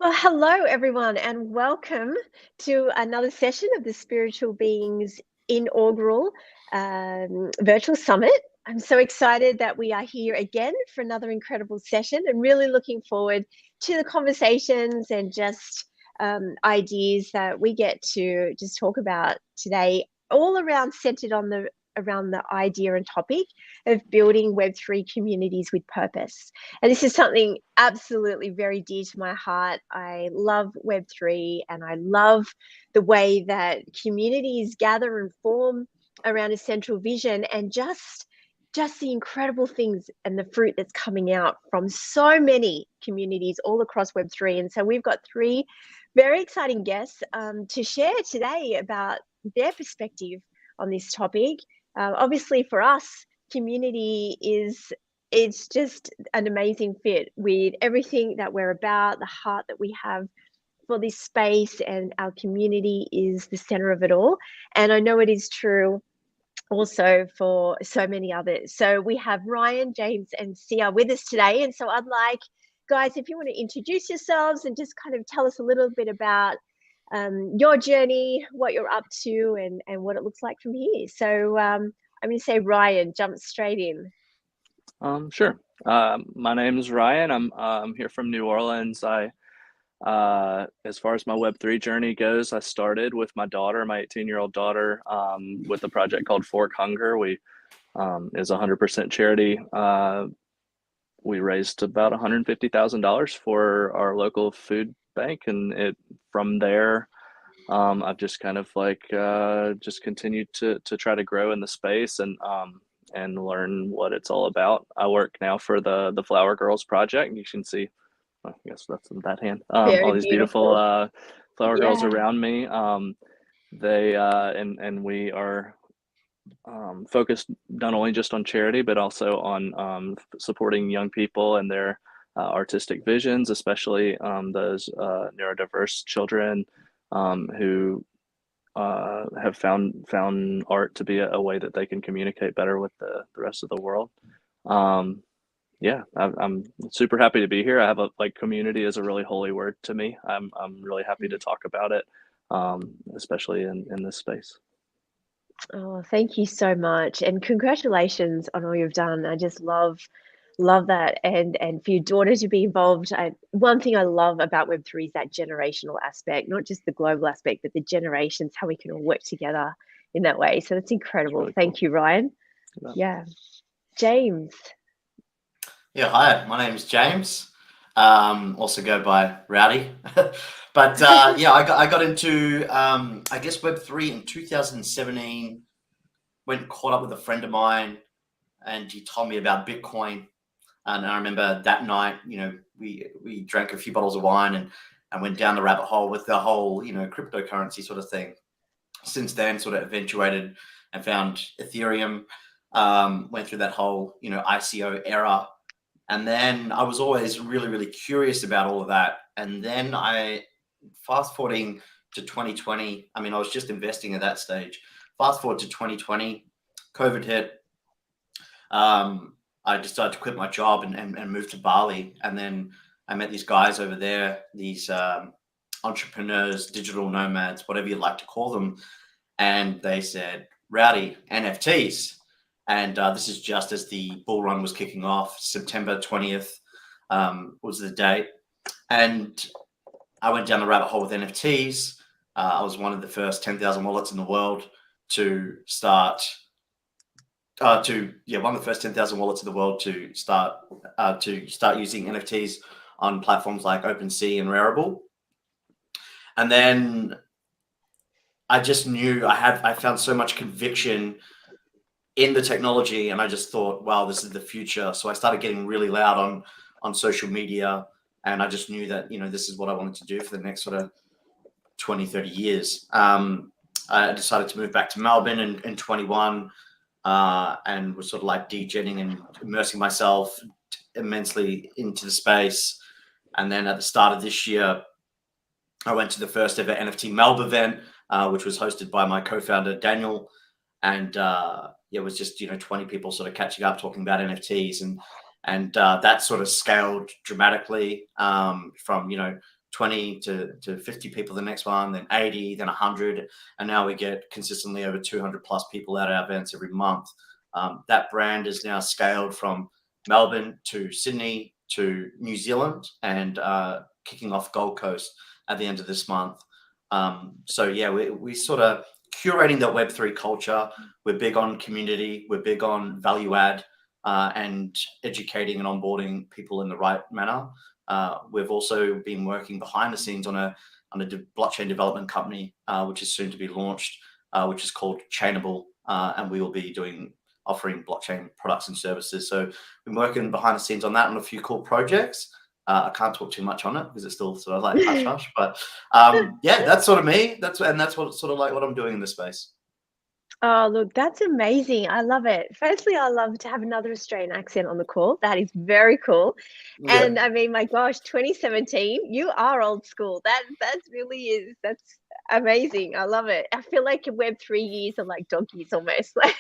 Well, hello, everyone, and welcome to another session of the Spiritual Beings inaugural virtual summit. I'm so excited that we are here again for another incredible session and really looking forward to the conversations and just ideas that we get to just talk about today, all around centered on the idea and topic of building Web3 communities with purpose. And this is something absolutely very dear to my heart. I love Web3 and I love the way that communities gather and form around a central vision and just the incredible things and the fruit that's coming out from so many communities all across Web3. And so we've got three very exciting guests to share today about their perspective on this topic. Obviously, for us, community it's just an amazing fit with everything that we're about, the heart that we have for this space, and our community is the center of it all. And I know it is true also for so many others. So we have Ryan, James, and Sia with us today. And so I'd like, guys, if you want to introduce yourselves and just kind of tell us a little bit about your journey, what you're up to, and what it looks like from here. So I'm going to say, Ryan, jump straight in. Sure. My name is Ryan. I'm here from New Orleans. As far as my Web3 journey goes, I started with my daughter, my 18-year-old daughter, with a project called Fork Hunger. We is 100% charity. We raised about $150,000 for our local food bank, and from there, I've just kind of just continued to try to grow in the space and learn what it's all about. I work now for the Flower Girls Project. You can see, I guess that's in that hand. All Very these beautiful beautiful. flower girls Yeah. around me. They and we are focused not only just on charity but also on supporting young people and their artistic visions, especially those neurodiverse children who have found art to be a way that they can communicate better with the rest of the world. Um, yeah, I'm super happy to be here. I have community is a really holy word to me. I'm really happy to talk about it, especially in this space. Oh, thank you so much. And congratulations on all you've done. I just love that. And for your daughter to be involved. One thing I love about Web3 is that generational aspect, not just the global aspect, but the generations, how we can all work together in that way. So that's It's incredible. really cool. Thank you, Ryan. Yeah. James. Yeah, hi, my name is James. Also go by Rowdy. But yeah, I got into I guess Web3 in 2017. Went caught up with a friend of mine, and he told me about Bitcoin. And I remember that night, we drank a few bottles of wine and went down the rabbit hole with the whole cryptocurrency sort of thing. Since then, sort of eventuated and found Ethereum. Went through that whole ICO era. And then I was always really, really curious about all of that. And then fast forwarding to 2020, I mean, I was just investing at that stage. Fast forward to 2020, COVID hit. I decided to quit my job and move to Bali. And then I met these guys over there, these entrepreneurs, digital nomads, whatever you'd like to call them. And they said, Rowdy, NFTs. And this is just as the bull run was kicking off. September 20th was the date. And I went down the rabbit hole with NFTs. I was one of the first 10,000 wallets in the world to start one of the first 10,000 wallets in the world to start using NFTs on platforms like OpenSea and Rarible. And then I just knew I found so much conviction in the technology, and I just thought, wow, this is the future. So I started getting really loud on social media, and I just knew that this is what I wanted to do for the next sort of 20, 30 years. I decided to move back to Melbourne in 21, and was sort of like degenning and immersing myself immensely into the space. And then at the start of this year, I went to the first ever NFT Melb event, which was hosted by my co-founder Daniel, and it was just 20 people sort of catching up, talking about NFTs, and that sort of scaled dramatically from 20 to 50 people the next one, then 80, then 100, and now we get consistently over 200 plus people at our events every month. That brand is now scaled from Melbourne to Sydney to New Zealand, and kicking off Gold Coast at the end of this month. So yeah, we sort of curating that Web3 culture. We're big on community. We're big on value add, and educating and onboarding people in the right manner. We've also been working behind the scenes on a blockchain development company, which is soon to be launched, which is called Chainable, and we will be offering blockchain products and services. So we've been working behind the scenes on that and a few cool projects. I can't talk too much on it because it's still sort of like hush hush, but yeah, that's sort of me. That's what sort of like what I'm doing in this space. Oh, look, that's amazing. I love it. Firstly, I love to have another Australian accent on the call. That is very cool. Yeah, And I mean, my gosh, 2017, you are old school. That really is. That's amazing. I love it. I feel like Web3 years are like dog years almost. Like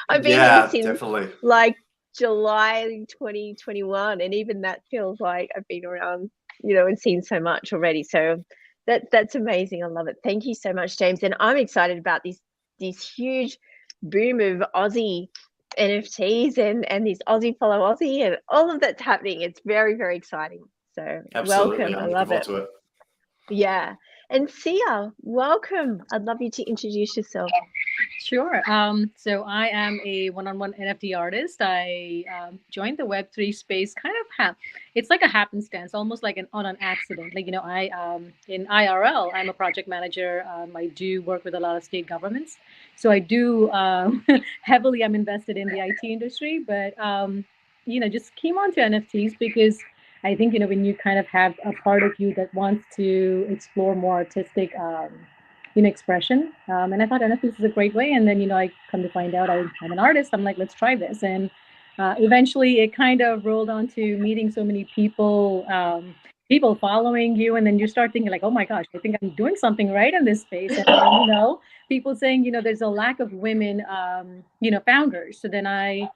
I've been in yeah, since definitely. like July 2021, and even that feels like I've been around, and seen so much already. So that's amazing. I love it. Thank you so much, James. And I'm excited about this huge boom of Aussie NFTs and this Aussie follow Aussie and all of that's happening. It's very, very exciting. So Absolutely, welcome. I I'm looking love forward it. to it. Yeah. And Sia, welcome. I'd love you to introduce yourself. Sure. So I am a one-on-one NFT artist. I joined the Web3 space kind of it's like a happenstance, almost like on an accident. Like, I in IRL, I'm a project manager. I do work with a lot of state governments. So I do heavily, I'm invested in the IT industry, but, just came on to NFTs because I think, when you kind of have a part of you that wants to explore more artistic, expression. And I thought NFTs is a great way. And then, I come to find out I'm an artist. I'm like, let's try this. And eventually it kind of rolled on to meeting so many people, people following you. And then you start thinking like, oh my gosh, I think I'm doing something right in this space. And then, people saying, there's a lack of women, founders. So then I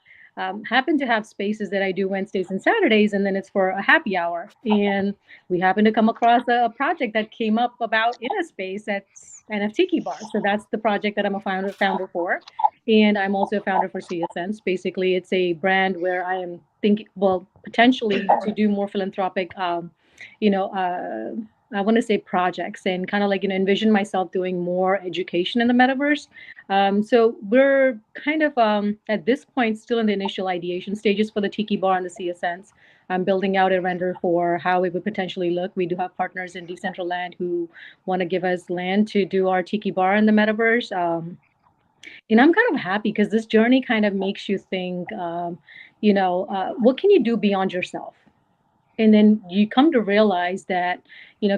happen to have spaces that I do Wednesdays and Saturdays, and then it's for a happy hour. And we happen to come across a project that came up about in a space that's NFT Bar. So that's the project that I'm a founder for. And I'm also a founder for CSNs. Basically, it's a brand where I am thinking, well, potentially to do more philanthropic, I want to say projects and kind of like, envision myself doing more education in the metaverse. So we're kind of at this point still in the initial ideation stages for the Tiki Bar and the CSNs. I'm building out a render for how it would potentially look. We do have partners in Decentraland who want to give us land to do our Tiki Bar in the metaverse. And I'm kind of happy because this journey kind of makes you think, what can you do beyond yourself? And then you come to realize that,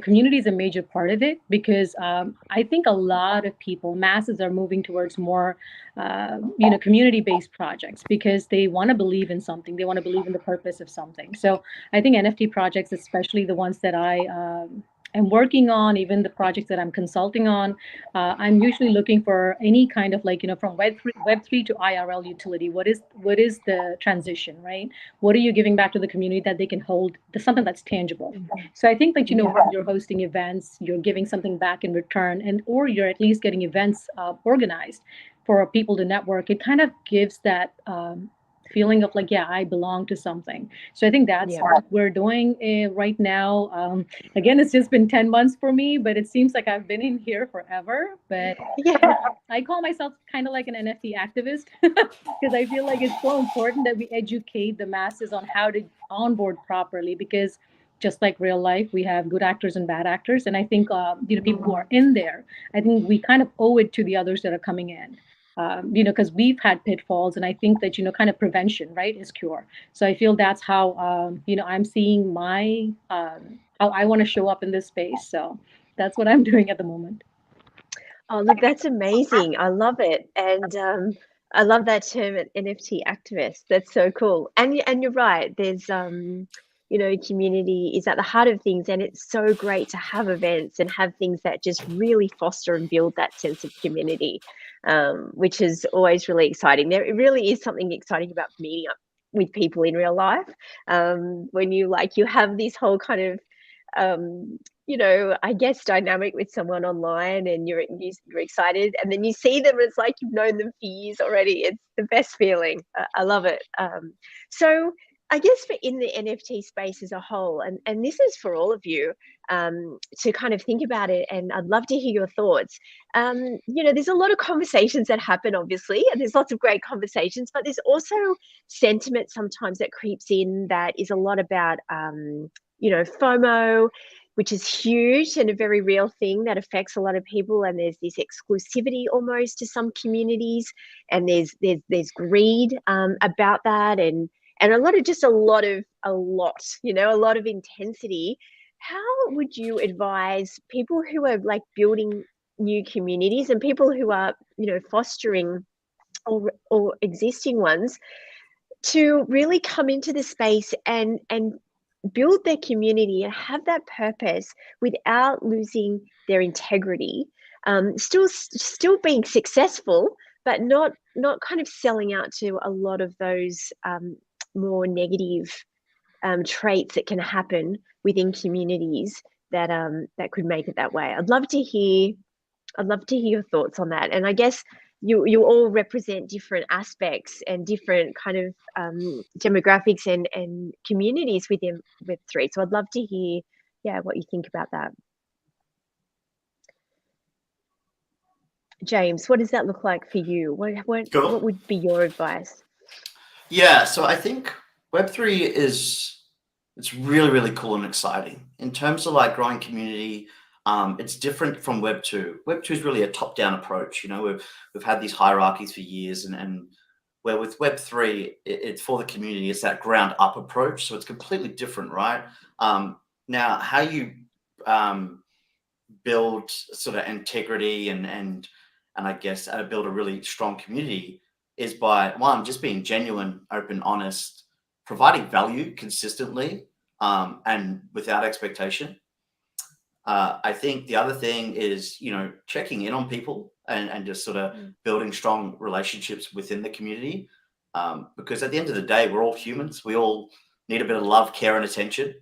community is a major part of it because I think a lot of people, masses are moving towards more, community-based projects because they want to believe in something. They want to believe in the purpose of something. So I think NFT projects, especially the ones that I am working on, even the projects that I'm consulting on, I'm usually looking for any kind of like, from Web3 to IRL utility. What is the transition, right? What are you giving back to the community that they can hold something that's tangible? So I think that, when you're hosting events, you're giving something back in return, and or you're at least getting events organized for people to network. It kind of gives that feeling of like, yeah, I belong to something. So I think that's what we're doing right now. Again, it's just been 10 months for me, but it seems like I've been in here forever. But I call myself kind of like an NFT activist because I feel like it's so important that we educate the masses on how to onboard properly, because just like real life, we have good actors and bad actors. And I think, people who are in there, I think we kind of owe it to the others that are coming in. Because we've had pitfalls, and I think that, kind of prevention, right, is cure. So I feel that's how, I'm seeing my, how I want to show up in this space. So that's what I'm doing at the moment. Oh, look, that's amazing. I love it. And I love that term, NFT activist. That's so cool. And you're right. There's community is at the heart of things, and it's so great to have events and have things that just really foster and build that sense of community, which is always really exciting. There really is something exciting about meeting up with people in real life, when you have this whole kind of I guess dynamic with someone online, and you're excited, and then you see them, it's like you've known them for years already. It's the best feeling. I love it. So I guess for in the NFT space as a whole, and this is for all of you, to kind of think about it, and I'd love to hear your thoughts. There's a lot of conversations that happen, obviously, and there's lots of great conversations, but there's also sentiment sometimes that creeps in that is a lot about, FOMO, which is huge and a very real thing that affects a lot of people. And there's this exclusivity almost to some communities, and there's greed about that, and a lot of intensity. How would you advise people who are like building new communities and people who are, fostering or existing ones to really come into the space and build their community and have that purpose without losing their integrity, still being successful, but not kind of selling out to a lot of those more negative traits that can happen within communities that could make it that way. I'd love to hear your thoughts on that. And I guess you all represent different aspects and different kind of demographics and communities within Web3. So I'd love to hear, what you think about that. James, what does that look like for you? What would be your advice? Yeah, so I think Web3 it's really, really cool and exciting in terms of like growing community. It's different from Web 2. Web 2 is really a top-down approach. We've had these hierarchies for years, and where with Web 3, it's for the community. It's that ground-up approach, so it's completely different, right? Now, how you build sort of integrity and I guess build a really strong community is by one, just being genuine, open, honest, providing value consistently, and without expectation. I think the other thing is, checking in on people and just sort of building strong relationships within the community. Because at the end of the day, we're all humans. We all need a bit of love, care, and attention.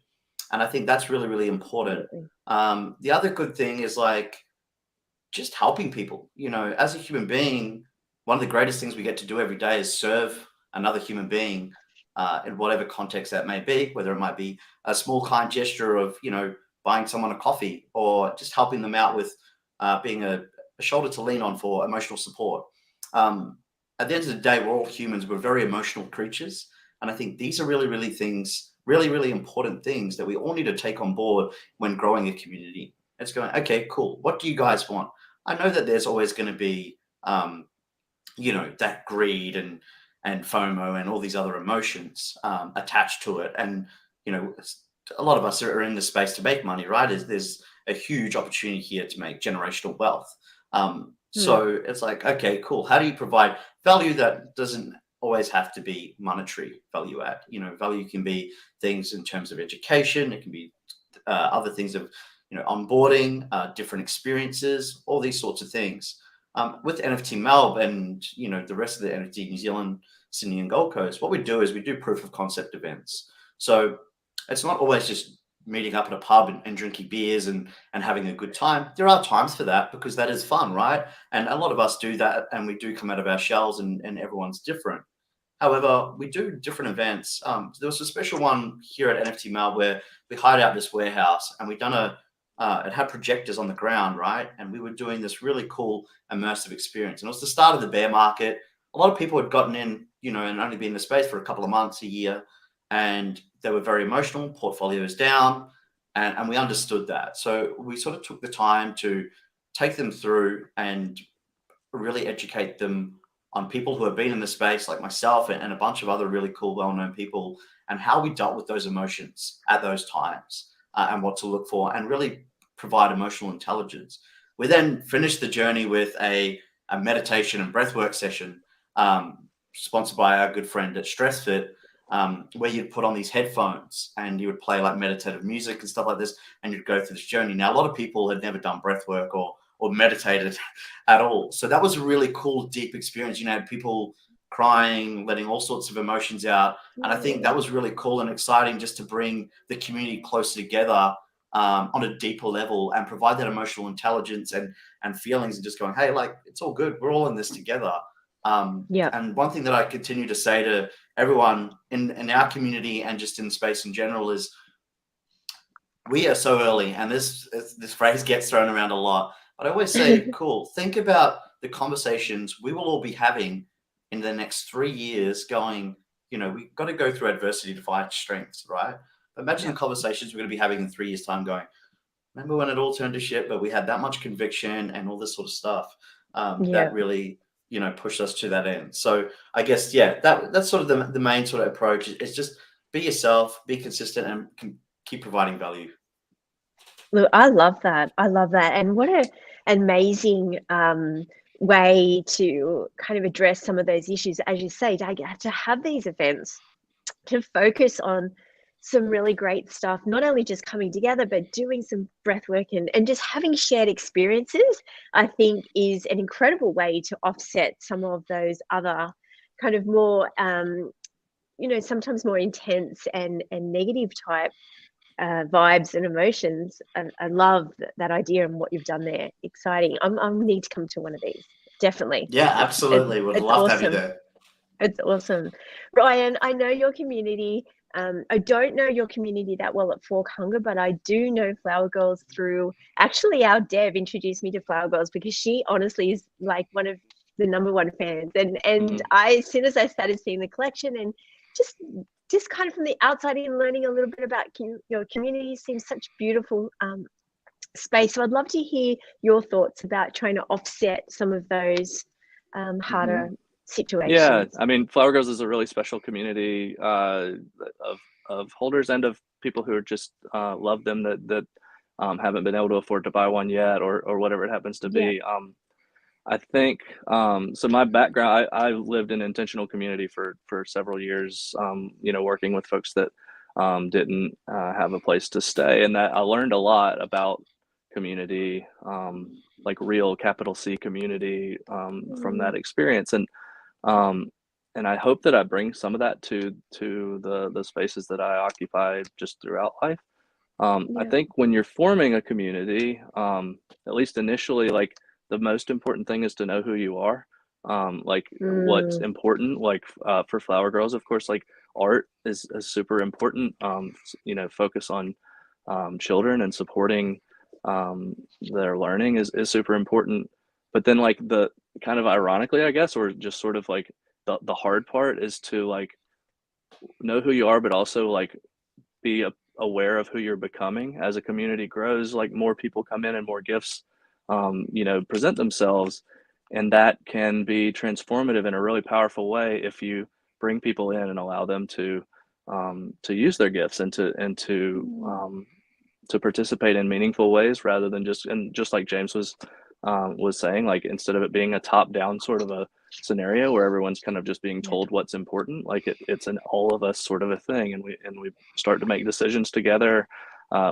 And I think that's really, really important. The other good thing is like just helping people. As a human being, one of the greatest things we get to do every day is serve another human being in whatever context that may be, whether it might be a small kind gesture of, buying someone a coffee, or just helping them out with being a shoulder to lean on for emotional support. At the end of the day, we're all humans. We're very emotional creatures. And I think these are really, really important things that we all need to take on board when growing a community. It's going, okay, cool. What do you guys want? I know that there's always going to be, that greed and FOMO and all these other emotions attached to it. And, a lot of us are in the space to make money, right? There's a huge opportunity here to make generational wealth. So it's like, okay, cool. How do you provide value that doesn't always have to be monetary value add? Value can be things in terms of education. It can be other things of, onboarding, different experiences, all these sorts of things. With NFT Melb and, the rest of the NFT New Zealand, Sydney and Gold Coast, what we do is we do proof of concept events. So it's not always just meeting up at a pub and drinking beers and having a good time. There are times for that because that is fun, right? And a lot of us do that, and we do come out of our shells, and everyone's different. However, we do different events. There was a special one here at NFT Melb where we hired out this warehouse, and we done it had projectors on the ground, right? And we were doing this really cool immersive experience. And it was the start of the bear market. A lot of people had gotten in, and only been in the space for a couple of months, a year. And they were very emotional, portfolios down, and we understood that. So we sort of took the time to take them through and really educate them on people who have been in the space, like myself and a bunch of other really cool, well-known people, and how we dealt with those emotions at those times and what to look for, and really provide emotional intelligence. We then finished the journey with a meditation and breathwork session sponsored by our good friend at StressFit, where you'd put on these headphones and you would play like meditative music and stuff like this, and you'd go through this journey. Now, a lot of people had never done breath work or meditated at all. So that was a really cool, deep experience. Had people crying, letting all sorts of emotions out. And I think that was really cool and exciting, just to bring the community closer together on a deeper level and provide that emotional intelligence and feelings, and just going, hey, like, it's all good. We're all in this together. Yeah. And one thing that I continue to say to everyone in our community and just in space in general is, we are so early, and this phrase gets thrown around a lot, but I always say, cool, think about the conversations we will all be having in the next 3 years going, we've got to go through adversity to find strengths, right? But imagine the conversations we're going to be having in 3 years' time going, remember when it all turned to shit, but we had that much conviction and all this sort of stuff that really, pushed us to that end. So I guess, that's sort of the main sort of approach is just be yourself, be consistent, and keep providing value. Look, I love that. And what an amazing way to kind of address some of those issues, as you say, to have these events, to focus on some really great stuff, not only just coming together, but doing some breath work and just having shared experiences, I think is an incredible way to offset some of those other kind of more, sometimes more intense and negative type vibes and emotions. I love that idea and what you've done there. Exciting. I need to come to one of these. Definitely. Yeah, absolutely. Would love to have you there. It's awesome. Ryan, I know your community. I don't know your community that well at Fork Hunger, but I do know Flower Girls through, actually, our Dev introduced me to Flower Girls because she honestly is like one of the #1 fans. And as soon as I started seeing the collection and just kind of from the outside in, learning a little bit about your community, seems such beautiful space. So I'd love to hear your thoughts about trying to offset some of those harder situations. Yeah, I mean, Flower Girls is a really special community of holders and of people who are just love them that haven't been able to afford to buy one yet, or whatever it happens to be. I think so. My background, I lived in intentional community for several years. Working with folks that didn't have a place to stay, and that I learned a lot about community, like real capital C community, from that experience. And I hope that I bring some of that to the spaces that I occupy just throughout life. I think when you're forming a community, at least initially, like the most important thing is to know who you are. Like what's important, like for Flower Girls, of course, like art is super important. Focus on children and supporting their learning is super important. But then like the kind of ironically, I guess, or just sort of like the hard part is to like know who you are, but also like be aware of who you're becoming as a community grows. Like more people come in and more gifts present themselves, and that can be transformative in a really powerful way if you bring people in and allow them to use their gifts and to participate in meaningful ways, rather than just like James was saying, like instead of it being a top-down sort of a scenario where everyone's kind of just being told what's important, like it's an all of us sort of a thing, and we start to make decisions together.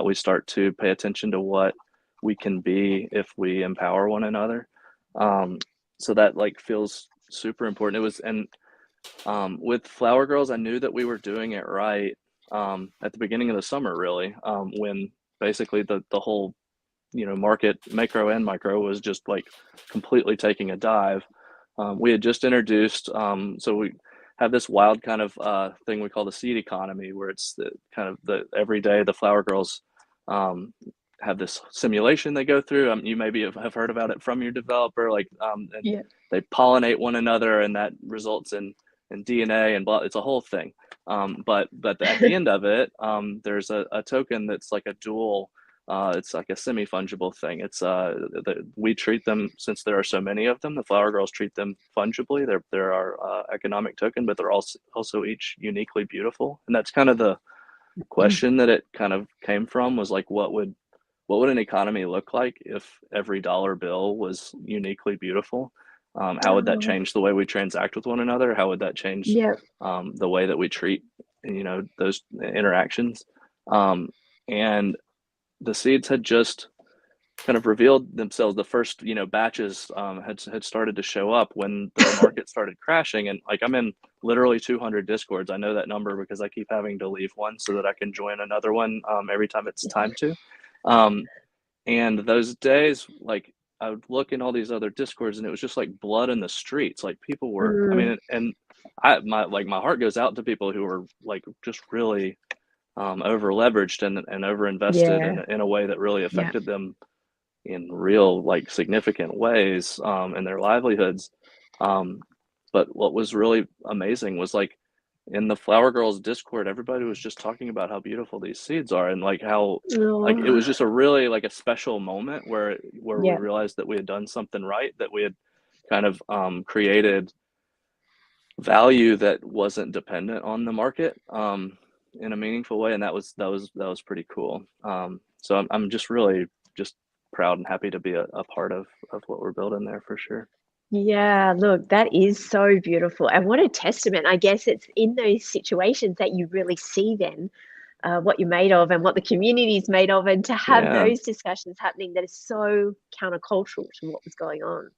We start to pay attention to what we can be if we empower one another. So that like feels super important. It was, and with Flower Girls, I knew that we were doing it right at the beginning of the summer, really, when basically the whole market, macro and micro, was just like completely taking a dive. We had just introduced, so we have this wild kind of thing we call the seed economy, where it's the kind of the every day the Flower Girls have this simulation they go through. You maybe have heard about it from your developer, like they pollinate one another, and that results in DNA and blah. It's a whole thing. But at the end of it, there's a token that's like a dual. It's like a semi-fungible thing. It's we treat them, since there are so many of them, the Flower Girls treat them fungibly. They're our economic token, but they're also each uniquely beautiful. And that's kind of the question that it kind of came from, was like, what would an economy look like if every dollar bill was uniquely beautiful? How would that change the way we transact with one another? How would that change the way that we treat those interactions? And the seeds had just kind of revealed themselves. The first batches had started to show up when the market started crashing, and like I'm in literally 200 discords. I know that number because I keep having to leave one so that I can join another one every time it's time to. And those days, like I would look in all these other discords and it was just like blood in the streets. Like people were, I mean, and my heart goes out to people who were like just really over leveraged and over invested in a way that really affected them in real, like, significant ways in their livelihoods. But what was really amazing was, like, in the Flower Girls Discord, everybody was just talking about how beautiful these seeds are, and like how like it was just a really like a special moment where we realized that we had done something right, that we had kind of created value that wasn't dependent on the market in a meaningful way, and that was pretty cool. So I'm just really just proud and happy to be a part of what we're building there for sure. Yeah, look, that is so beautiful. And what a testament. I guess it's in those situations that you really see then what you're made of and what the community is made of, and to have those discussions happening that is so countercultural to what was going on.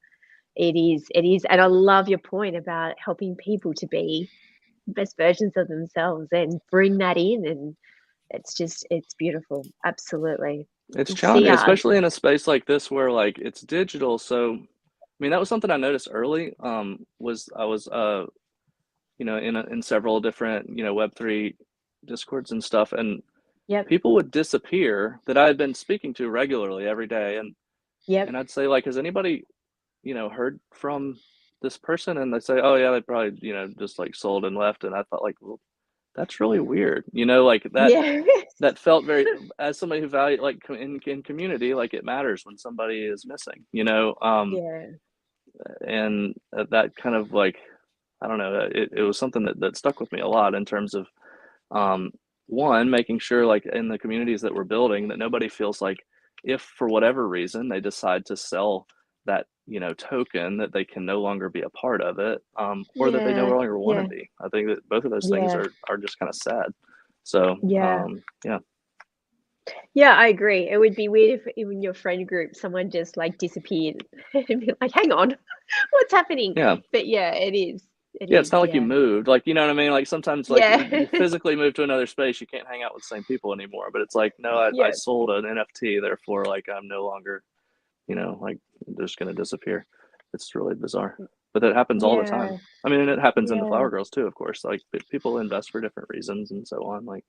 It is. And I love your point about helping people to be the best versions of themselves and bring that in. And it's beautiful. Absolutely. It's challenging, especially in a space like this where like it's digital. So I mean, that was something I noticed early. Was I was in several different Web3 discords and stuff, and people would disappear that I had been speaking to regularly every day, and I'd say like, has anybody heard from this person? And they say, oh yeah, they probably just like sold and left. And I thought like, well, that's really weird, like that felt very, as somebody who value like in community, like it matters when somebody is missing, and that kind of like, I don't know, it was something that stuck with me a lot in terms of one, making sure like in the communities that we're building that nobody feels like if for whatever reason they decide to sell that token, that they can no longer be a part of it, or that they no longer want to be. I think that both of those things are just kind of sad. So I agree. It would be weird if in your friend group someone just like disappeared and be like, hang on, what's happening? But it is. It's not like you moved, like, you know what I mean? Like sometimes like you physically move to another space, you can't hang out with the same people anymore, but it's like, no, I sold an NFT, therefore like I'm no longer, like just going to disappear. It's really bizarre, but that happens all the time. I mean, and it happens in the Flower Girls too, of course, like people invest for different reasons and so on. Like,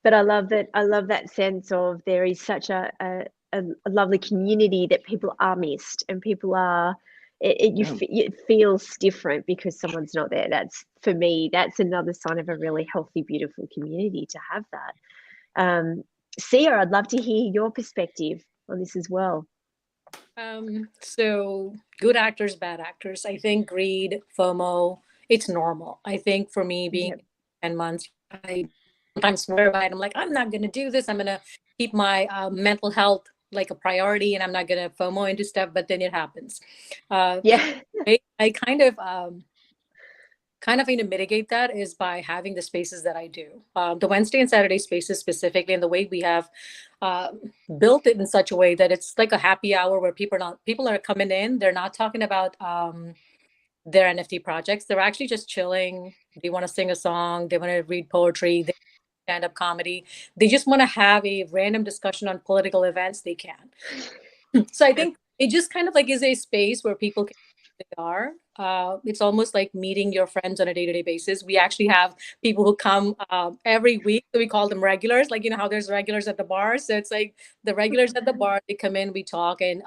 but I love that sense of there is such a lovely community that people are missed and people are, it feels different because someone's not there. That's, for me, that's another sign of a really healthy, beautiful community, to have that. Sia, I'd love to hear your perspective on this as well. So good actors, bad actors. I think greed, FOMO, it's normal. I think for me being 10 months, I sometimes swear by it. I'm like, I'm not going to do this. I'm going to keep my mental health like a priority, and I'm not going to FOMO into stuff, but then it happens. I kind of need to mitigate that is by having the spaces that I do. The Wednesday and Saturday spaces specifically, and the way we have built it in such a way that it's like a happy hour where people are coming in. They're not talking about their NFT projects. They're actually just chilling. They want to sing a song. They want to read poetry. They stand-up comedy. They just want to have a random discussion on political events. They can. So I think it just kind of like is a space where people can are. It's almost like meeting your friends on a day-to-day basis. We actually have people who come every week. So we call them regulars, like, how there's regulars at the bar. So it's like the regulars at the bar, they come in, we talk. And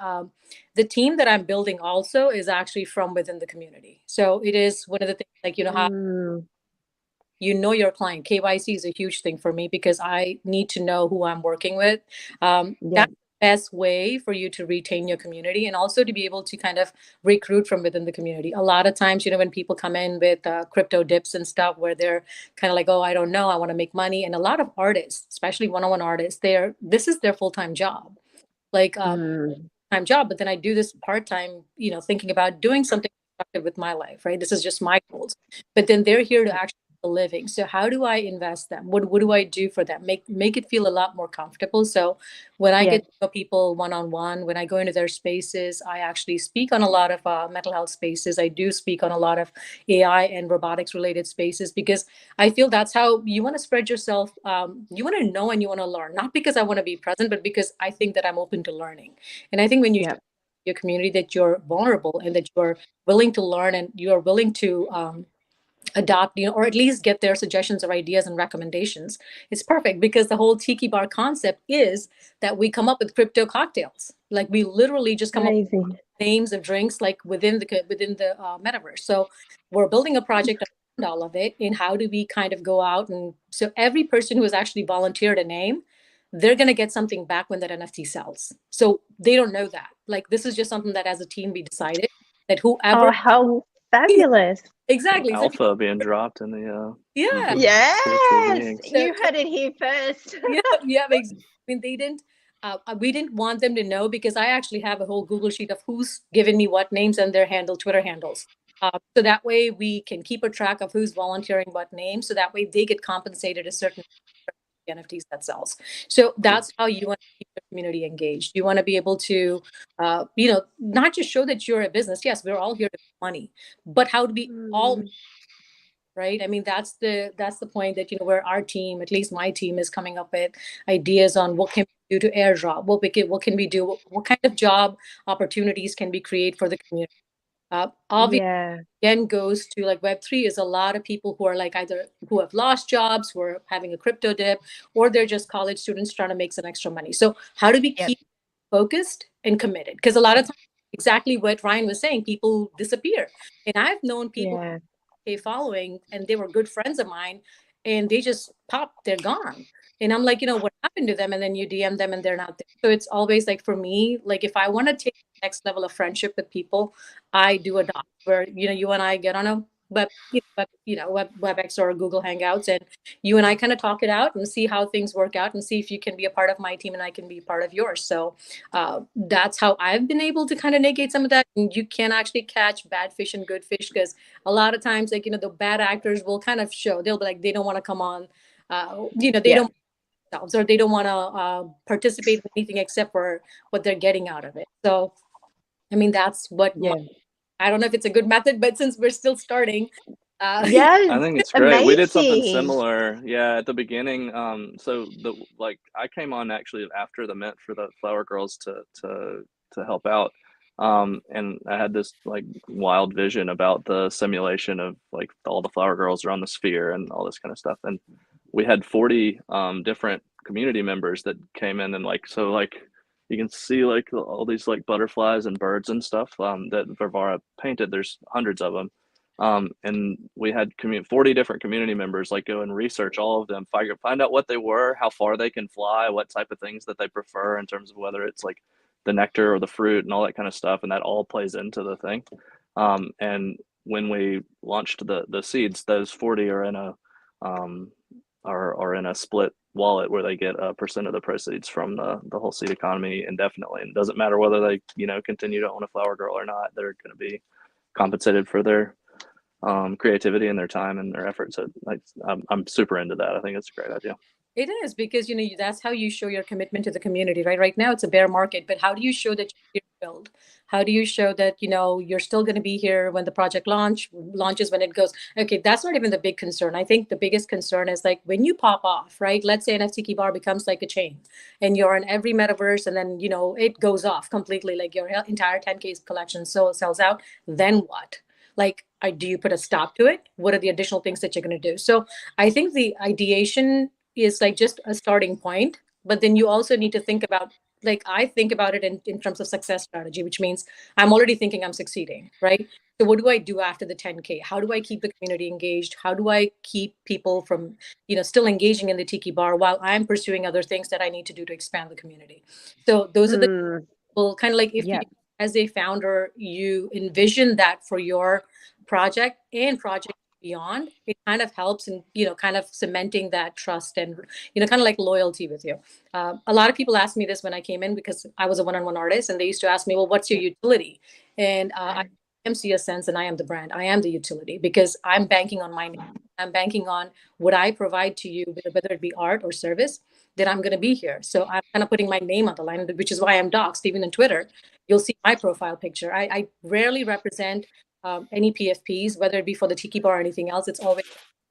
the team that I'm building also is actually from within the community. So it is one of the things, like, how your client. KYC is a huge thing for me because I need to know who I'm working with. That's best way for you to retain your community and also to be able to kind of recruit from within the community. A lot of times, when people come in with crypto dips and stuff where they're kind of like, oh, I don't know, I want to make money. And a lot of artists, especially one-on-one artists, this is their full-time job, like time job. But then I do this part-time, thinking about doing something productive with my life, right? This is just my goals. But then they're here to actually a living. So how do I invest them? What do I do for them? Make it feel a lot more comfortable. So when I Yeah. get to know people one-on-one, when I go into their spaces, I actually speak on a lot of mental health spaces. I do speak on a lot of AI and robotics related spaces because I feel that's how you want to spread yourself. You want to know and you want to learn, not because I want to be present, but because I think that I'm open to learning. And I think when you Yeah. show your community that you're vulnerable and that you're willing to learn and you're willing to adopt, or at least get their suggestions or ideas and recommendations, it's perfect because the whole tiki bar concept is that we come up with crypto cocktails. Like we literally just come up with Amazing. names of drinks like within the metaverse. So we're building a project around all of it. And how do we kind of go out, and so every person who has actually volunteered a name, they're going to get something back when that NFT sells. So they don't know that. Like this is just something that as a team we decided that Oh, whoever how fabulous. exactly. So Alpha being dropped in the yeah. spiritual Yes, beings. you heard it here first. Yeah, exactly. I mean, they didn't. We didn't want them to know because I actually have a whole Google sheet of who's given me what names and their Twitter handles. So that way we can keep a track of who's volunteering what name. So that way they get compensated a certain NFTs that sells. So that's how you want to keep the community engaged. You want to be able to, not just show that you're a business. Yes, we're all here to make money, but how do we all, right? I mean, that's the point that, where our team, at least my team, is coming up with ideas on what can we do to airdrop, what can we do, what kind of job opportunities can we create for the community. Obviously, Yeah. again, goes to like Web3 is a lot of people who are like either who have lost jobs, who are having a crypto dip, or they're just college students trying to make some extra money. So how do we Yep. keep focused and committed? Because a lot of times, exactly what Ryan was saying, people disappear. And I've known people Yeah. following and they were good friends of mine and they just popped, they're gone. And I'm like, what happened to them? And then you DM them and they're not there. So it's always like, for me, like if I want to take the next level of friendship with people, I do a dot where, you and I get on a WebEx or Google Hangouts, and you and I kind of talk it out and see how things work out and see if you can be a part of my team and I can be a part of yours. So that's how I've been able to kind of negate some of that. And you can actually catch bad fish and good fish because a lot of times, like, the bad actors will kind of show, they'll be like, they don't want to come on, they don't themselves, or they don't want to participate in anything except for what they're getting out of it. So, I mean, that's what Yeah. I don't know if it's a good method, but since we're still starting, Yeah. I think it's great. We did something Amazing. similar, yeah, at the beginning. So I came on actually after the Mint for the Flower Girls to help out. And I had this like wild vision about the simulation of like all the Flower Girls are on the sphere and all this kind of stuff. And we had 40 different community members that came in, and like you can see like all these like butterflies and birds and stuff that Varvara painted. There's hundreds of them. And we had 40 different community members like go and research all of them, find out what they were, how far they can fly, what type of things that they prefer in terms of whether it's like the nectar or the fruit and all that kind of stuff. And that all plays into the thing. And when we launched the seeds, those 40 are in a split wallet where they get a percent of the proceeds from the whole seed economy indefinitely. And it doesn't matter whether they continue to own a Flower Girl or not, they're going to be compensated for their creativity and their time and their efforts. So like I'm super into that. I think it's a great idea. it is because that's how you show your commitment to the community, right? Right now it's a bear market, but how do you show that you're build? How do you show that you're still going to be here when the project launches, when it goes? Okay, that's not even the big concern. I think the biggest concern is like when you pop off, right? Let's say NFT Key Bar becomes like a chain, and you're in every metaverse, and then it goes off completely, like your entire 10K collection sells out. Then what? Like, do you put a stop to it? What are the additional things that you're going to do? So I think the ideation is like just a starting point, but then you also need to think about, like I think about it in terms of success strategy, which means I'm already thinking I'm succeeding, right? So what do I do after the 10K? How do I keep the community engaged? How do I keep people from, still engaging in the Tiki Bar while I'm pursuing other things that I need to do to expand the community? So those are the people kind of like, if you, as a founder, you envision that for your project and project beyond, it kind of helps in kind of cementing that trust and kind of like loyalty with you. A lot of people asked me this when I came in because I was a one-on-one artist, and they used to ask me, well, what's your utility? And I am CSNs and I am the brand. I am the utility because I'm banking on my name. I'm banking on what I provide to you, whether it be art or service, that I'm going to be here. So I'm kind of putting my name on the line, which is why I'm doxxed. Even on Twitter, you'll see my profile picture. I rarely represent any PFPs, whether it be for the Tiki Bar or anything else. It's always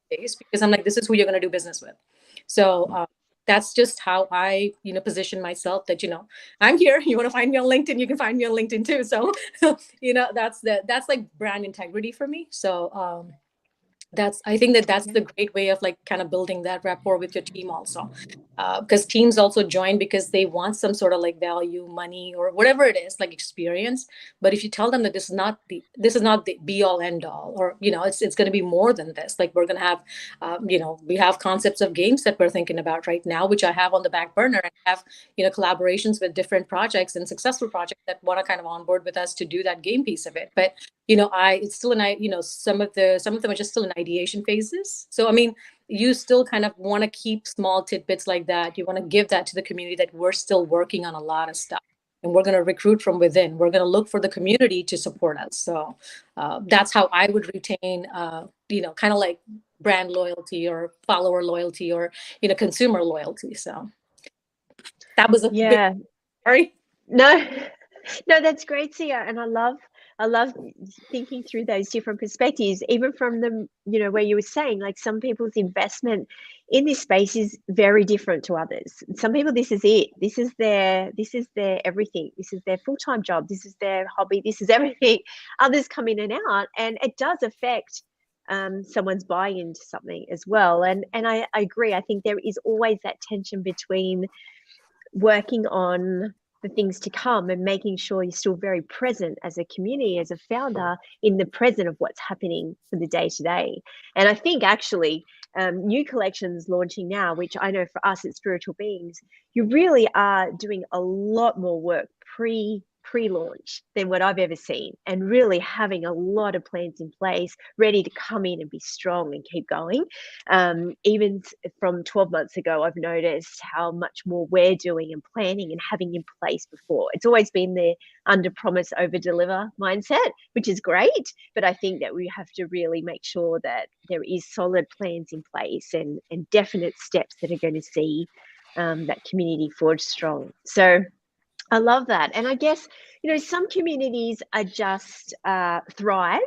face because I'm like, this is who you're going to do business with. So that's just how I, position myself that, I'm here. You want to find me on LinkedIn, you can find me on LinkedIn too. So, that's like brand integrity for me. So, I think that's the great way of like kind of building that rapport with your team also, because teams also join because they want some sort of like value, money, or whatever it is, like experience. But if you tell them that this is not the be all end all, or it's going to be more than this. Like we're going to have, we have concepts of games that we're thinking about right now, which I have on the back burner. I have collaborations with different projects and successful projects that want to kind of onboard with us to do that game piece of it. But it's still some of them are just still in ideation phases. So, I mean, you still kind of want to keep small tidbits like that. You want to give that to the community that we're still working on a lot of stuff and we're going to recruit from within. We're going to look for the community to support us. So that's how I would retain, kind of like brand loyalty or follower loyalty or, consumer loyalty. So that was a bit, sorry. No, that's great, Sia, and I love thinking through those different perspectives, even from the, where you were saying, like some people's investment in this space is very different to others. Some people, this is it. This is their everything. This is their full-time job. This is their hobby. This is everything. Others come in and out, and it does affect someone's buy into something as well. And I agree. I think there is always that tension between working on the things to come and making sure you're still very present as a community, as a founder, in the present of what's happening for the day to day. And I think actually new collections launching now, which I know for us at Spiritual Beings, you really are doing a lot more work pre-launch than what I've ever seen, and really having a lot of plans in place, ready to come in and be strong and keep going. Even from 12 months ago, I've noticed how much more we're doing and planning and having in place before. It's always been the under promise, over deliver mindset, which is great. But I think that we have to really make sure that there is solid plans in place and definite steps that are going to see that community forge strong. So I love that. And I guess, some communities are just thrive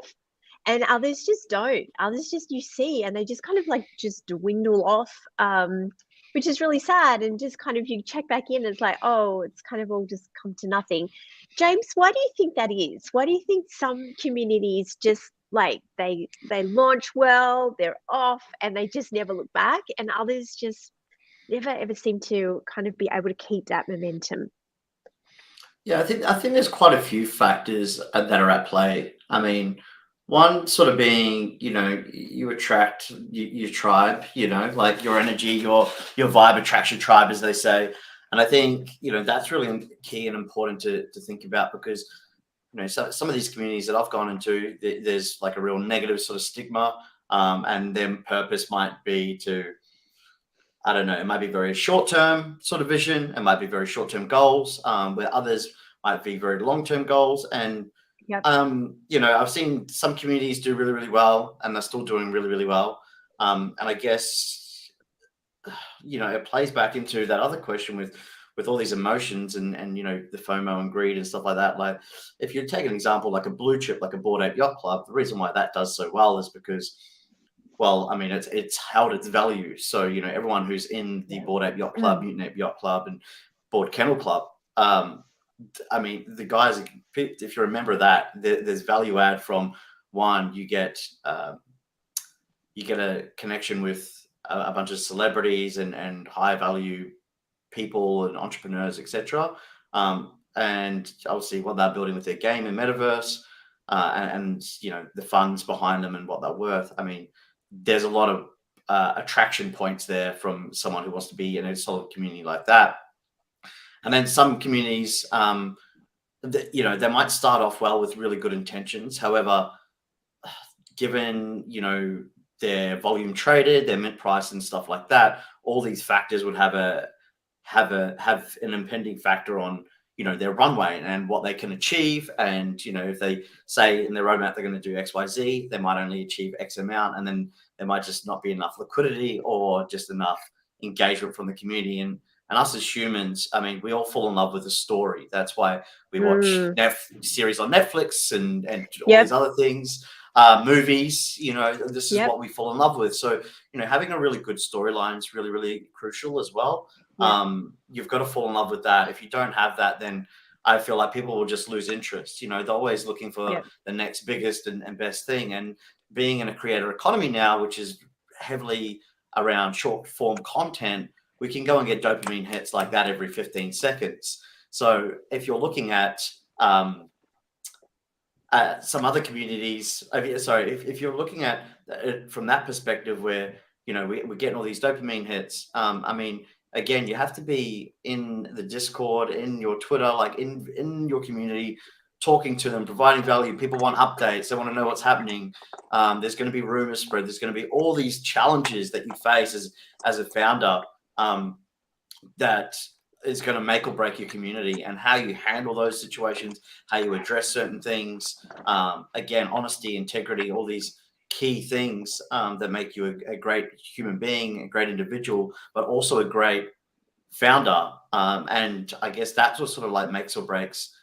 and others just don't. Others just you see and they just kind of like just dwindle off, which is really sad. And just kind of you check back in and it's like, oh, it's kind of all just come to nothing. James, why do you think that is? Why do you think some communities just like they launch well, they're off and they just never look back, and others just never ever seem to kind of be able to keep that momentum? Yeah, I think there's quite a few factors that are at play. I mean, one sort of being, you attract your tribe, like your energy, your vibe attracts your tribe, as they say. And I think, that's really key and important to think about because, some of these communities that I've gone into, there's like a real negative sort of stigma, and their purpose might be to, I don't know, it might be very short-term sort of vision. It might be very short-term goals, where others might be very long-term goals. And, Yep. I've seen some communities do really, really well and they're still doing really, really well. And I guess, it plays back into that other question with all these emotions and the FOMO and greed and stuff like that. Like if you take an example, like a blue chip, like a Bored Ape Yacht Club, the reason why that does so well is because, well, I mean, it's held its value. So, everyone who's in the Bored Ape Yacht Club, Mutant Ape Yacht Club, and Bored Kennel Club, I mean, the guys, if you're a member of that, there's value add from one, you get a connection with a bunch of celebrities and high value people and entrepreneurs, etc. And obviously what they're building with their game and metaverse, and the funds behind them and what they're worth. I mean, there's a lot of attraction points there from someone who wants to be in a solid community like that. And then some communities, they might start off well with really good intentions. However, given, their volume traded, their mint price and stuff like that, all these factors would have an impending factor on, their runway and what they can achieve. And if they say in their roadmap they're going to do XYZ, they might only achieve X amount, and then there might just not be enough liquidity or just enough engagement from the community. And us as humans, I mean, we all fall in love with a story. That's why we watch series on Netflix and all these other things, movies. This is what we fall in love with. So having a really good storyline is really, really crucial as well. You've got to fall in love with that. If you don't have that, then I feel like people will just lose interest. They're always looking for the next biggest and best thing. And being in a creator economy now, which is heavily around short form content, we can go and get dopamine hits like that every 15 seconds. So if you're looking at some other communities, if you're looking at it from that perspective where, we're getting all these dopamine hits, I mean, again, you have to be in the Discord, in your Twitter, like in your community, talking to them, providing value. People want updates. They want to know what's happening. There's going to be rumor spread. There's going to be all these challenges that you face as a founder that is going to make or break your community, and how you handle those situations, how you address certain things. Again, honesty, integrity, all these key things that make you a great human being, a great individual, but also a great founder. And I guess that's what sort of like makes or breaks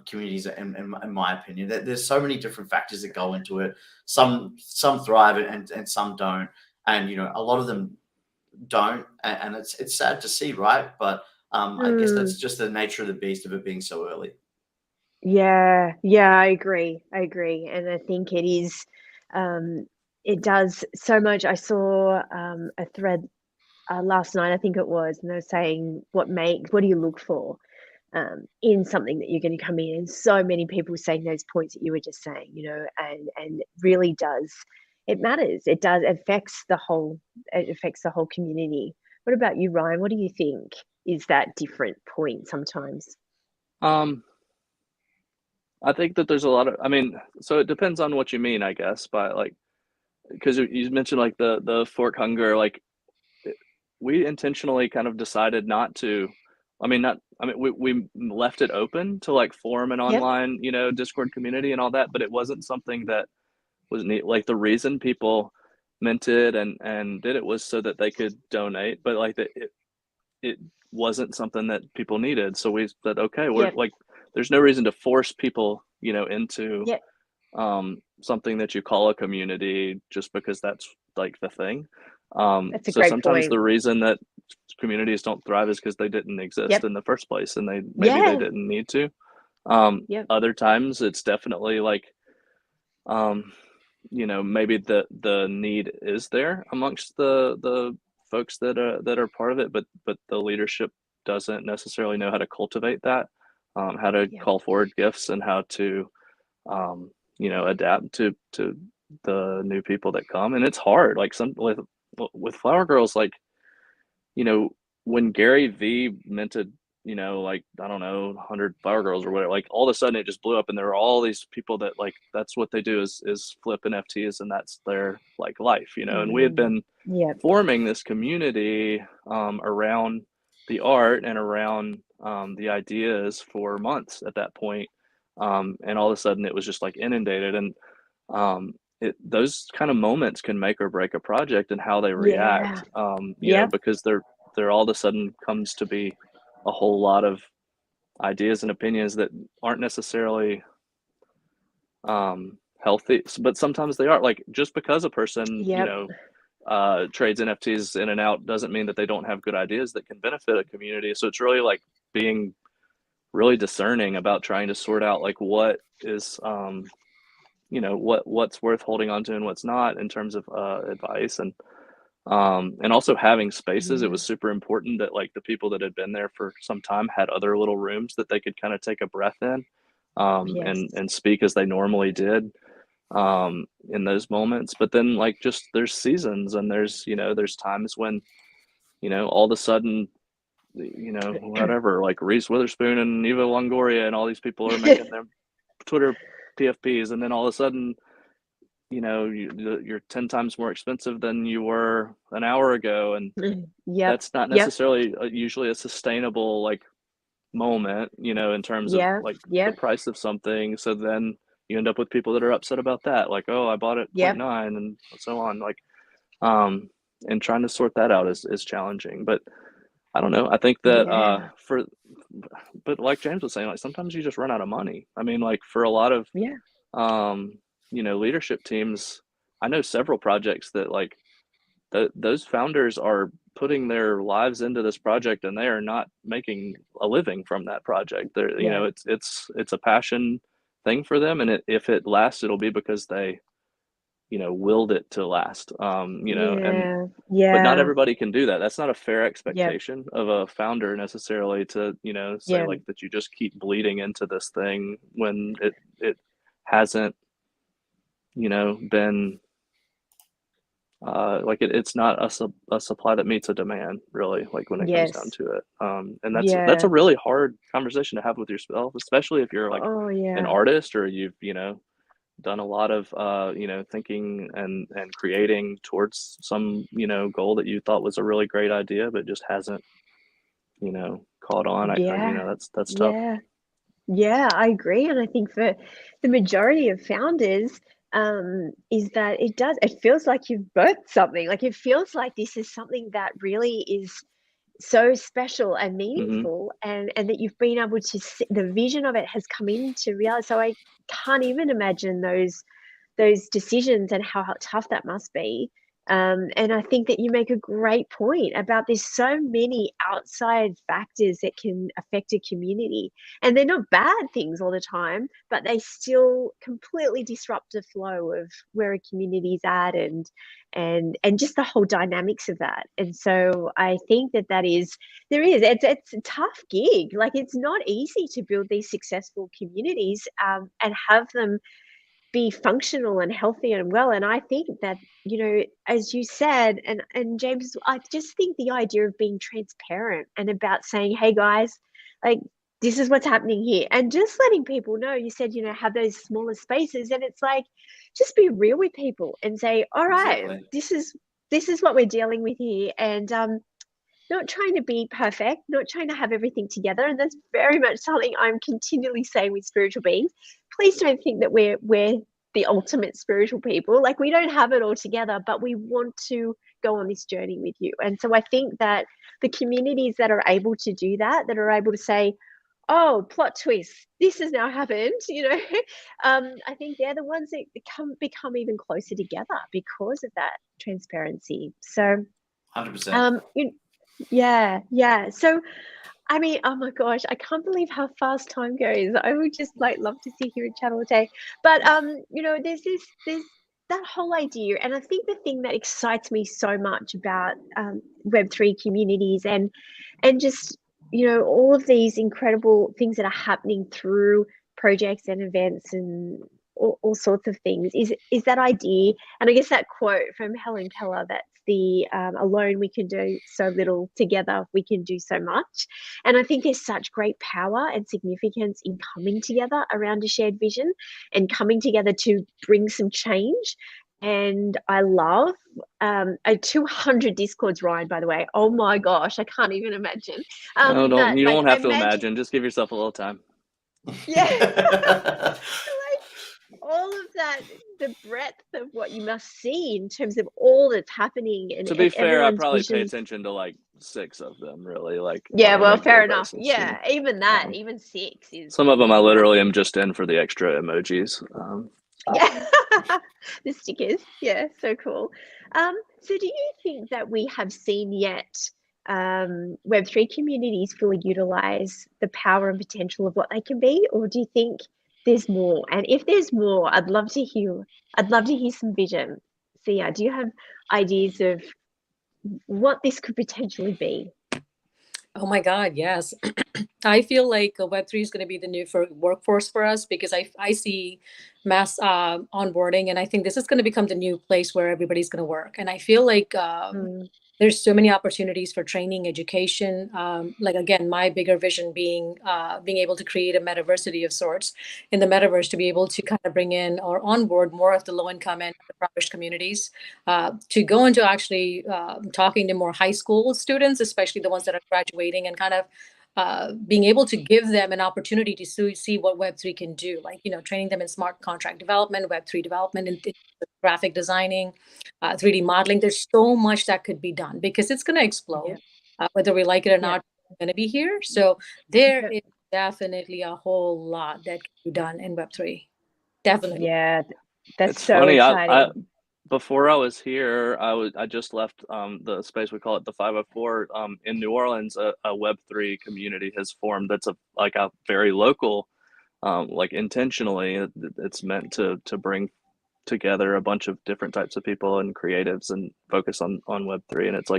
communities, in my opinion. There's so many different factors that go into it. Some thrive and some don't, and a lot of them don't, and it's sad to see, right? But I guess that's just the nature of the beast of it being so early. Yeah, I agree, and I think it is. It does so much. I saw a thread last night, I think it was, and they were saying what do you look for in something that you're going to come in, and so many people saying those points that you were just saying, and it really does. It matters. It affects the whole community. What about you, Ryan? What do you think is that different point sometimes? I think that there's a lot of, so it depends on what you mean, I guess, by like, because you mentioned like the Fort Hunger, like we intentionally kind of decided not to, we left it open to like form an online, Discord community and all that, but it wasn't something that was neat. Like the reason people minted and did it was so that they could donate, but like it wasn't something that people needed. So we said, okay, we're like, there's no reason to force people, into something that you call a community just because that's like the thing. That's a so great sometimes point. the reason that communities don't thrive is because they didn't exist in the first place, and they didn't need to. Other times it's definitely like, maybe the need is there amongst the folks that are part of it, but the leadership doesn't necessarily know how to cultivate that, how to call forward gifts, and how to adapt to the new people that come. And it's hard, like with Flower Girls, like when Gary V minted, like, I don't know, 100 Flower Girls or whatever, like all of a sudden it just blew up, and there were all these people that like, that's what they do is flip NFTs, and that's their like life, and we had been forming this community around the art and around the ideas for months at that point. And all of a sudden it was just like inundated, and those kind of moments can make or break a project and how they react, because there all of a sudden comes to be a whole lot of ideas and opinions that aren't necessarily healthy, but sometimes they are. Like, just because a person trades NFTs in and out doesn't mean that they don't have good ideas that can benefit a community. So it's really like being really discerning about trying to sort out like what is what's worth holding on to and what's not, in terms of advice, and also having spaces. It was super important that like the people that had been there for some time had other little rooms that they could kind of take a breath in, and speak as they normally did in those moments. But then like, just there's seasons, and there's times when all of a sudden whatever, like Reese Witherspoon and Eva Longoria and all these people are making their Twitter PFPs, and then all of a sudden you're 10 times more expensive than you were an hour ago, and that's not necessarily usually a sustainable like moment, in terms of like the price of something. So then you end up with people that are upset about that, like, oh, I bought it 0.9 and so on. Like, and trying to sort that out is challenging. But I don't know. I think that but like James was saying, like sometimes you just run out of money. I mean, like for a lot of leadership teams, I know several projects that like those founders are putting their lives into this project and they are not making a living from that project. They're, it's a passion thing for them, and if it lasts, it'll be because they willed it to last. But not everybody can do that. That's not a fair expectation of a founder necessarily to say like that you just keep bleeding into this thing when it hasn't been like it's not a supply that meets a demand, really, like when it comes down to it. And that's a really hard conversation to have with yourself, especially if you're like an artist or you've done a lot of thinking and creating towards some goal that you thought was a really great idea but just hasn't caught on. That's tough. I agree. And I think for the majority of founders, is that it feels like you've birthed something. Like it feels like this is something that really is so special and meaningful, and that you've been able to see, the vision of it has come into reality. So I can't even imagine those decisions and how tough that must be. And I think that you make a great point about there's so many outside factors that can affect a community, and they're not bad things all the time, but they still completely disrupt the flow of where a community's at and just the whole dynamics of that. And so I think it's a tough gig. Like it's not easy to build these successful communities and have them be functional and healthy and well. And I think that, as you said, and James, I just think the idea of being transparent and about saying, hey guys, like this is what's happening here, and just letting people know. You said, have those smaller spaces, and it's like, just be real with people and say, all right, this is what we're dealing with here. And not trying to be perfect, not trying to have everything together. And that's very much something I'm continually saying with spiritual beings. Please don't think that we're the ultimate spiritual people. Like we don't have it all together, but we want to go on this journey with you. And so I think that the communities that are able to do that are able to say, oh, plot twist, this has now happened, I think they're the ones that become even closer together because of that transparency. So 100%. So, I mean, oh my gosh, I can't believe how fast time goes. I would just love to sit here and chat all day. But there's that whole idea, and I think the thing that excites me so much about Web3 communities and just all of these incredible things that are happening through projects and events and all sorts of things is that idea. And I guess that quote from Helen Keller, that's the alone we can do so little, together we can do so much. And I think there's such great power and significance in coming together around a shared vision and coming together to bring some change. And I love a 200 Discords, Ryan, by the way. Oh my gosh, I can't even imagine. No, you don't have to imagine. Just give yourself a little time. Yeah. All of that, the breadth of what you must see in terms of all that's happening. And to be fair, I probably pay attention to like 6 of them, really. Like fair enough. Yeah, even that, even 6 is. Some of them I literally am just in for the extra emojis. The stickers. Yeah, so cool. So do you think that we have seen yet Web3 communities fully utilize the power and potential of what they can be, or do you think there's more? And if there's more, I'd love to hear some vision. Sia, do you have ideas of what this could potentially be? Oh my God, yes. I feel like Web3 is going to be the new workforce for us, because I see mass onboarding, and I think this is going to become the new place where everybody's going to work. And I feel like there's so many opportunities for training, education. Like, again, my bigger vision being able to create a metaversity of sorts in the metaverse, to be able to kind of bring in or onboard more of the low income and impoverished communities, to go into actually talking to more high school students, especially the ones that are graduating, and kind of being able to give them an opportunity to see what Web3 can do, like, training them in smart contract development, Web3 development, in graphic designing, 3D modeling. There's so much that could be done because it's going to explode, whether we like it or not. It's going to be here. So there is definitely a whole lot that can be done in Web3. Definitely. Yeah, that's It's so funny. exciting. Before I was here, I just left the space, we call it the 504, in New Orleans. A Web3 community has formed that's a very local, like intentionally it's meant to bring together a bunch of different types of people and creatives and focus on Web3. And it's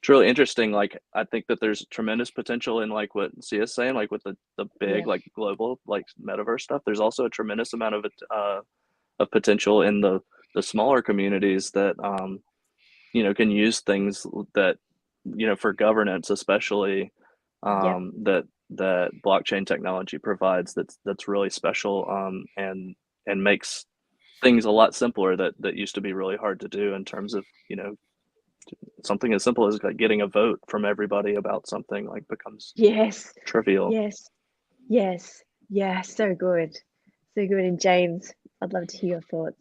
really interesting. Like, I think that there's tremendous potential in like what Sia's saying, like with the big like global like metaverse stuff. There's also a tremendous amount of it of potential in the smaller communities that can use things that for governance, especially that blockchain technology provides, that's really special, and makes things a lot simpler that used to be really hard to do, in terms of something as simple as like getting a vote from everybody about something like becomes trivial. Yes. So good. And James, I'd love to hear your thoughts.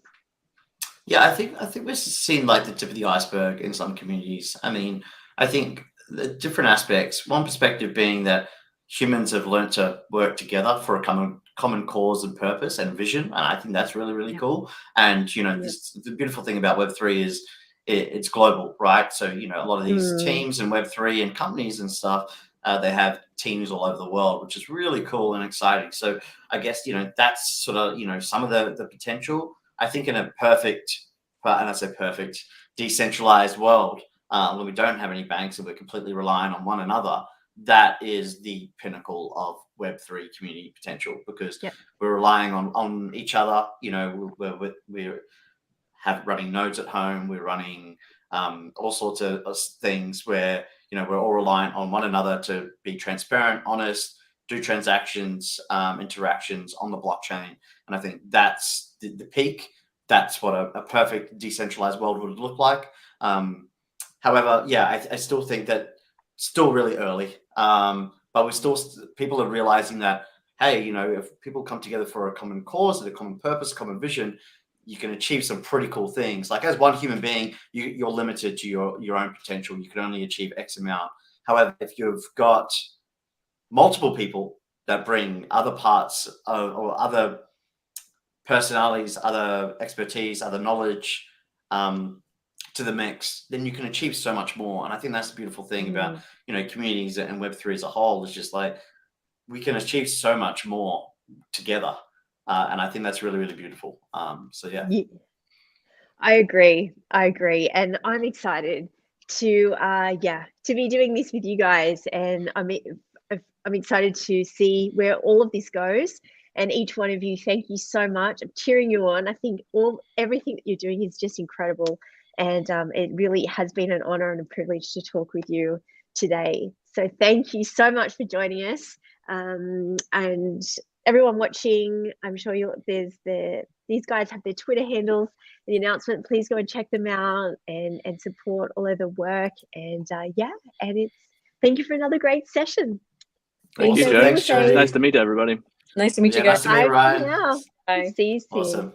Yeah, I think we're seeing like the tip of the iceberg in some communities. I mean, I think the different aspects. One perspective being that humans have learned to work together for a common cause and purpose and vision, and I think that's really, really cool. And the beautiful thing about Web3 is it's global, right? So a lot of these teams in Web3 and companies and stuff, they have teams all over the world, which is really cool and exciting. So I guess that's sort of some of the potential. I think in a perfect, and I say perfect, decentralized world, where we don't have any banks and we're completely reliant on one another, that is the pinnacle of Web3 community potential, because we're relying on each other. We're running nodes at home. We're running all sorts of things where we're all reliant on one another to be transparent, honest, do transactions, interactions on the blockchain. And I think that's the peak. That's what a perfect decentralized world would look like. However, I still think that still really early. But people are realizing that, hey, if people come together for a common cause and a common purpose, common vision, you can achieve some pretty cool things. Like, as one human being, you're limited to your own potential. You can only achieve X amount. However, if you've got multiple people that bring other parts or other personalities, other expertise, other knowledge to the mix, then you can achieve so much more. And I think that's the beautiful thing about communities and Web3 as a whole, is just like we can achieve so much more together. And I think that's really, really beautiful. So yeah. I agree. And I'm excited to be doing this with you guys. And I'm excited to see where all of this goes. And each one of you, thank you so much. I'm cheering you on. I think everything that you're doing is just incredible. And it really has been an honor and a privilege to talk with you today. So thank you so much for joining us. And everyone watching, I'm sure these guys have their Twitter handles, the announcement. Please go and check them out and support all of the work. And thank you for another great session. Thank you, Jay. Nice to meet everybody. Nice to meet you guys. Nice to meet you, Ryan. Bye. See you soon. Awesome.